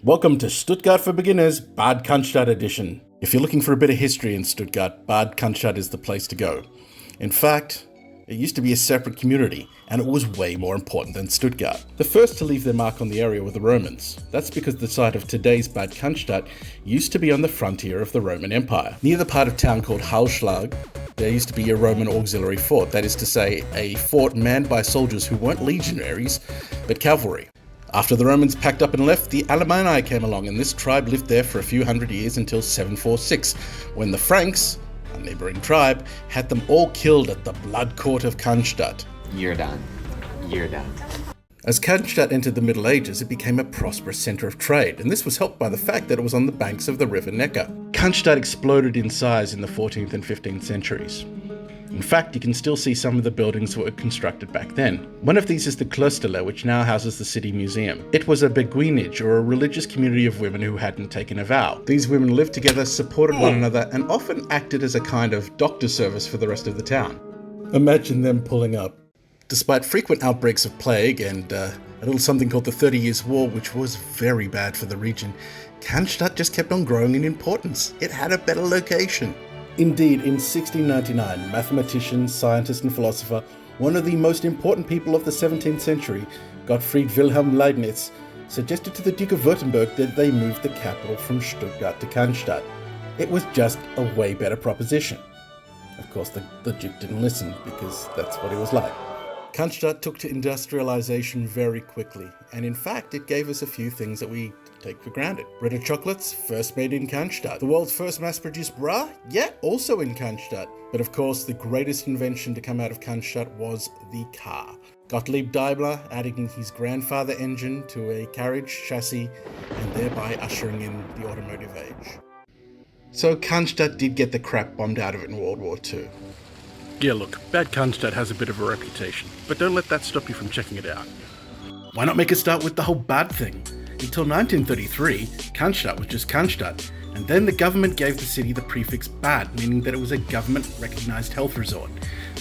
Welcome to Stuttgart for Beginners, Bad Cannstatt edition. If you're looking for a bit of history in Stuttgart, Bad Cannstatt is the place to go. In fact, it used to be a separate community, and it was way more important than Stuttgart. The first to leave their mark on the area were the Romans. That's because the site of today's Bad Cannstatt used to be on the frontier of the Roman Empire. Near the part of town called Hallschlag, there used to be a Roman auxiliary fort, that is to say, a fort manned by soldiers who weren't legionaries, but cavalry. After the Romans packed up and left, the Alemanni came along, and this tribe lived there for a few hundred years until 746, when the Franks, a neighbouring tribe, had them all killed at the blood court of Cannstatt. You're done. As Cannstatt entered the Middle Ages, it became a prosperous centre of trade, and this was helped by the fact that it was on the banks of the River Neckar. Cannstatt exploded in size in the 14th and 15th centuries. In fact, you can still see some of the buildings that were constructed back then. One of these is the Klosterle, which now houses the city museum. It was a beguinage, or a religious community of women who hadn't taken a vow. These women lived together, supported one another, and often acted as a kind of doctor service for the rest of the town. Imagine them pulling up. Despite frequent outbreaks of plague and a little something called the 30 Years' War, which was very bad for the region, Cannstatt just kept on growing in importance. It had a better location. Indeed, in 1699, mathematician, scientist and philosopher, one of the most important people of the 17th century, Gottfried Wilhelm Leibniz, suggested to the Duke of Württemberg that they move the capital from Stuttgart to Cannstatt. It was just a way better proposition. Of course, the Duke didn't listen, because that's what he was like. Cannstatt took to industrialization very quickly, and in fact it gave us a few things that we take for granted. Ritter chocolates, first made in Cannstatt. The world's first mass-produced bra? Yeah, also in Cannstatt. But of course, the greatest invention to come out of Cannstatt was the car. Gottlieb Daimler adding his grandfather engine to a carriage chassis and thereby ushering in the automotive age. So Cannstatt did get the crap bombed out of it in World War II. Yeah, look, Bad Cannstatt has a bit of a reputation, but don't let that stop you from checking it out. Why not make a start with the whole bad thing? Until 1933, Cannstatt was just Cannstatt, and then the government gave the city the prefix Bad, meaning that it was a government-recognised health resort.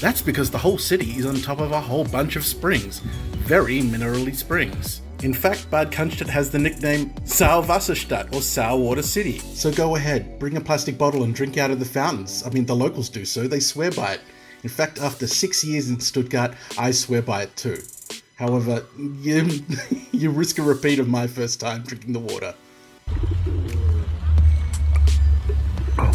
That's because the whole city is on top of a whole bunch of springs, very minerally springs. In fact, Bad Cannstatt has the nickname Sauerwasserstadt, or Sour Water City. So go ahead, bring a plastic bottle and drink out of the fountains. I mean, the locals do so, they swear by it. In fact, after 6 years in Stuttgart, I swear by it too. However, you risk a repeat of my first time drinking the water. Oh,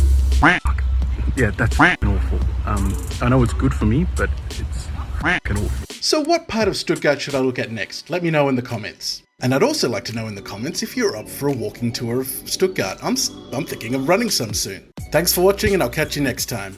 yeah, that's awful. I know it's good for me, but it's awful. So what part of Stuttgart should I look at next? Let me know in the comments. And I'd also like to know in the comments if you're up for a walking tour of Stuttgart. I'm thinking of running some soon. Thanks for watching, and I'll catch you next time.